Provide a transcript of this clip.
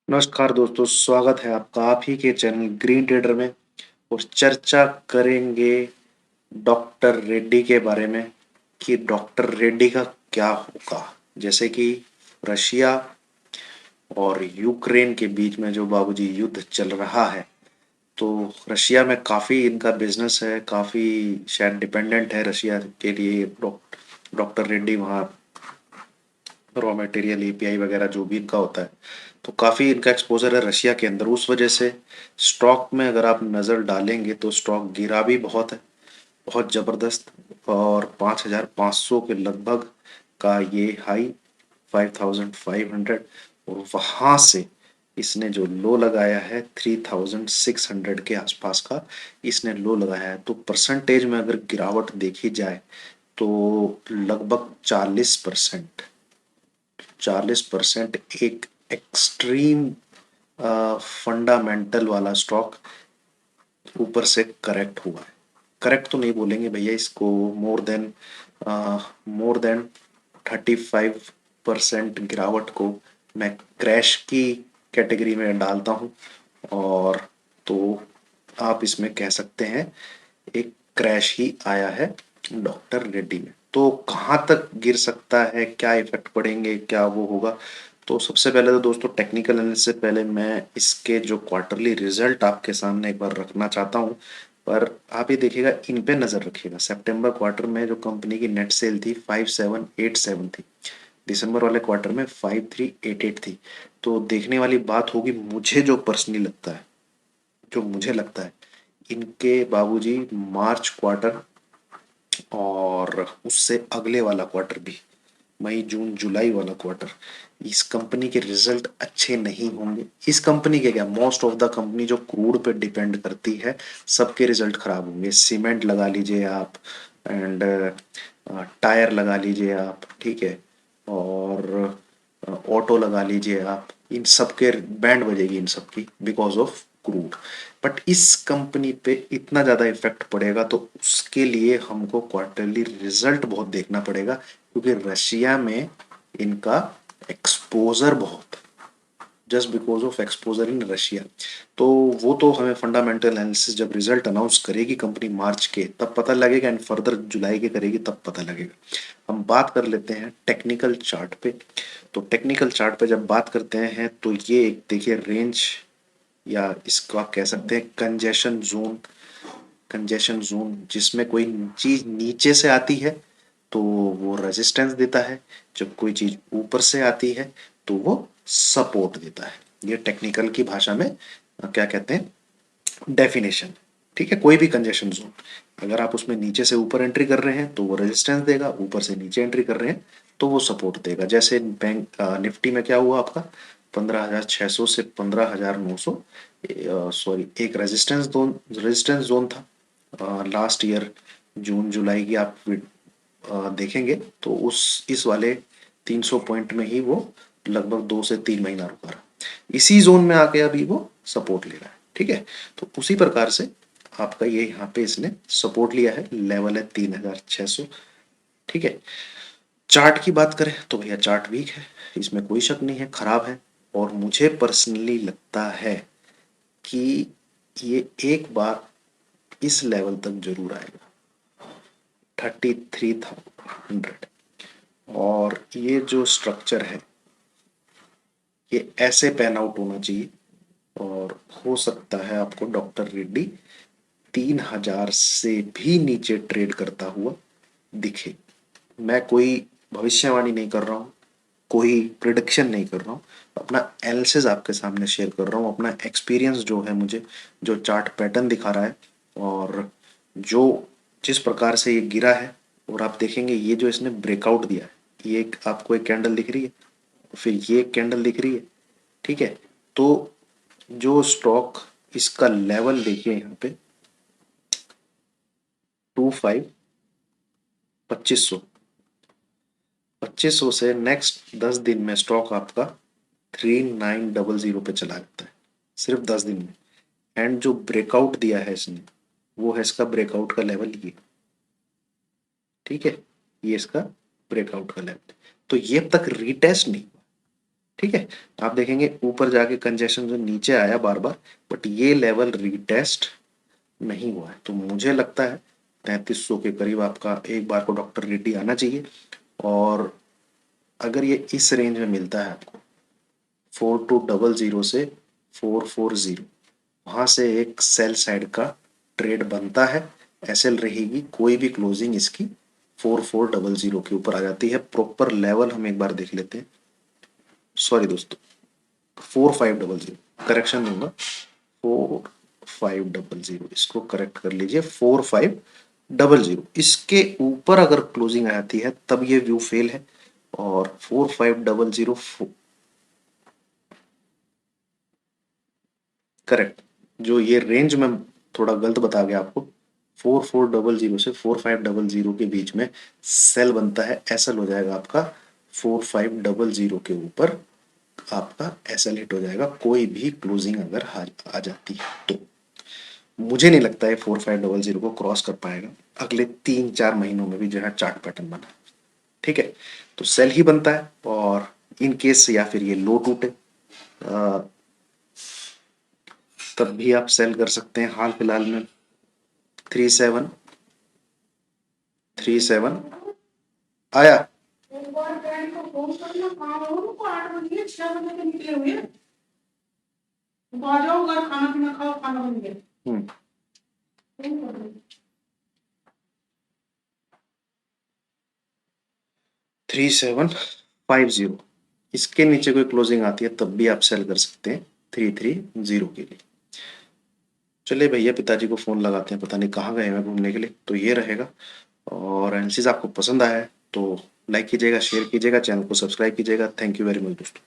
नमस्कार दोस्तों, स्वागत है आपका आप ही के चैनल ग्रीन ट्रेडर में। और चर्चा करेंगे डॉक्टर रेड्डी के बारे में कि डॉक्टर रेड्डी का क्या होगा। जैसे कि रशिया और यूक्रेन के बीच में जो बाबूजी युद्ध चल रहा है, तो रशिया में काफ़ी इनका बिजनेस है, काफ़ी शायद डिपेंडेंट है रशिया के लिए डॉक्टर रेड्डी वहाँ रॉ मटेरियल एपीआई वगैरह जो भी इनका होता है, तो काफ़ी इनका एक्सपोजर है रशिया के अंदर। उस वजह से स्टॉक में अगर आप नज़र डालेंगे तो स्टॉक गिरा भी बहुत है, बहुत ज़बरदस्त। और 5,500 के लगभग का ये हाई 5,500, और वहाँ से इसने जो लो लगाया है 3,600 के आसपास का इसने लो लगाया है। तो परसेंटेज में अगर गिरावट देखी जाए तो लगभग 40%, 40% एक एक्सट्रीम फंडामेंटल वाला स्टॉक ऊपर से करेक्ट हुआ है। करेक्ट तो नहीं बोलेंगे भैया इसको, मोर देन 35% गिरावट को मैं क्रैश की कैटेगरी में डालता हूँ। और तो आप इसमें कह सकते हैं एक क्रैश ही आया है डॉक्टर रेड्डी में। तो कहाँ तक गिर सकता है, क्या इफेक्ट पड़ेंगे, क्या वो होगा। तो सबसे पहले तो दोस्तों टेक्निकल एनालिसिस से पहले मैं इसके जो क्वार्टरली रिजल्ट आपके सामने एक बार रखना चाहता हूँ। पर आप ये देखिएगा, इन पे नजर रखिएगा। सितंबर क्वार्टर में जो कंपनी की नेट सेल थी 5787 थी, दिसंबर वाले क्वार्टर में 5388 थी। तो देखने वाली बात होगी, मुझे जो पर्सनली लगता है, जो मुझे लगता है इनके बाबूजी मार्च क्वार्टर और उससे अगले वाला क्वार्टर भी, मई जून जुलाई वाला क्वार्टर, इस कंपनी के रिजल्ट अच्छे नहीं होंगे। इस कंपनी के क्या, मोस्ट ऑफ द कंपनी जो क्रूड पे डिपेंड करती है, सबके रिजल्ट खराब होंगे। सीमेंट लगा लीजिए आप, एंड टायर लगा लीजिए आप, ठीक है, और ऑटो लगा लीजिए आप, इन सब के बैंड बजेगी इन सब की बिकॉज ऑफ क्रूड। बट इस कंपनी पे इतना ज़्यादा इफेक्ट पड़ेगा तो उसके लिए हमको क्वार्टरली रिजल्ट बहुत देखना पड़ेगा, क्योंकि रशिया में इनका एक्सपोजर बहुत, just because of exposure in Russia. तो वो तो हमें फंडामेंटल एनालिसिस जब रिजल्ट अनाउंस करेगी कंपनी मार्च के तब पता लगेगा, एंड फर्दर जुलाई के करेगी तब पता लगेगा। हम बात कर लेते हैं टेक्निकल चार्ट पे। तो टेक्निकल चार्ट पे जब बात करते हैं तो ये एक देखिए रेंज, या इसको आप कह सकते हैं कंजेशन जोन। कंजेशन जोन जिसमें कोई चीज नीचे से आती है तो वो रेजिस्टेंस देता है, जब कोई चीज ऊपर से आती है तो वो सपोर्ट देता है। ये टेक्निकल की भाषा में क्या कहते हैं, डेफिनेशन। ठीक है, कोई भी कंजेशन जोन अगर आप उसमें नीचे से ऊपर एंट्री कर रहे हैं तो वो रेजिस्टेंस देगा, ऊपर से नीचे एंट्री कर रहे हैं तो वो सपोर्ट देगा। जैसे बैंक निफ्टी में क्या हुआ आपका, 15,600 से 15,900, सॉरी, एक रेजिस्टेंस जोन था लास्ट ईयर जून जुलाई की आप देखेंगे तो उस इस वाले 300 पॉइंट में ही वो लगभग 2 से 3 महीना रुका रहा। इसी जोन में आके अभी वो सपोर्ट ले रहा है। ठीक है, तो उसी प्रकार से आपका ये यहाँ पे इसने सपोर्ट लिया है, लेवल है 3,600। ठीक है, चार्ट की बात करें तो भैया चार्ट वीक है, इसमें कोई शक नहीं है, खराब है। और मुझे पर्सनली लगता है कि ये एक बार इस लेवल तक जरूर आएगा, 33,100। और ये जो स्ट्रक्चर है ये ऐसे पैन आउट होना चाहिए, और हो सकता है आपको डॉक्टर रेड्डी 3,000 से भी नीचे ट्रेड करता हुआ दिखे। मैं कोई भविष्यवाणी नहीं कर रहा हूँ, कोई प्रिडिक्शन नहीं कर रहा हूँ, अपना एनालिसिस आपके सामने शेयर कर रहा हूँ, अपना एक्सपीरियंस जो है मुझे, जो चार्ट पैटर्न दिखा रहा है, और जो जिस प्रकार से ये गिरा है। और आप देखेंगे ये जो इसने ब्रेकआउट दिया है, ये एक आपको एक कैंडल दिख रही है, फिर ये एक कैंडल दिख रही है। ठीक है, तो जो स्टॉक इसका लेवल देखिए यहाँ पे 25, 2500, 2500 से नेक्स्ट 10 दिन में स्टॉक आपका 3900 पे चला जाता है, सिर्फ 10 दिन में। एंड जो ब्रेकआउट दिया है इसने, वो है इसका ब्रेकआउट का लेवल ये। ठीक है, ये इसका ब्रेकआउट का लेवल। तो ये अब तक रीटेस्ट नहीं हुआ, ठीक है, आप देखेंगे ऊपर जाके कंजेशन जो नीचे आया बार बार, बट ये लेवल रीटेस्ट नहीं हुआ है। तो मुझे लगता है 3300 के करीब आपका एक बार को डॉक्टर रेड्डी आना चाहिए। और अगर ये इस रेंज में मिलता है आपको 4200 से 440, वहां से एक सेल साइड का ट्रेड बनता है। एसएल रहेगी, कोई भी क्लोजिंग इसकी 4400 के ऊपर आ जाती है। प्रॉपर लेवल हम एक बार देख लेते हैं। सॉरी दोस्तों, 4500, करेक्शन दूंगा, 4500, इसको करेक्ट कर लीजिए, 4500। इसके ऊपर अगर क्लोजिंग आ जाती है तब ये व्यू फेल है। और 4500, करेक्ट, जो ये रेंज में थोड़ा गलत बता गया आपको, 4400 से 4500 के बीच में सेल बनता है, एसएल हो जाएगा आपका 4500 के ऊपर, आपका एसएल हिट हो जाएगा कोई भी क्लोजिंग अगर आ जाती है तो। मुझे नहीं लगता है 4500 को क्रॉस कर पाएगा अगले 3-4 महीनों में भी, जो है चार्ट पैटर्न बना। ठीक है, तो सेल ही बनता है। और इन केस या फिर ये लो टूटे तब भी आप सेल कर सकते हैं। हाल फिलहाल में 3737 आया। एक बार फ्रेंड को फोन करना, कहाँ हो, उनको 8 बजे 6 बजे के निकले हुए हैं। तो आ जाओ घर, खाना पीना खाओ, खाना बन गया। 3750, इसके नीचे कोई क्लोजिंग आती है तब भी आप सेल कर सकते हैं 330 के लिए। चलिए भैया, पिताजी को फोन लगाते हैं, पता नहीं कहाँ गए हैं घूमने के लिए। तो ये रहेगा। और एनालिसिस आपको पसंद आया है तो लाइक कीजिएगा, शेयर कीजिएगा, चैनल को सब्सक्राइब कीजिएगा। थैंक यू वेरी मच दोस्तों।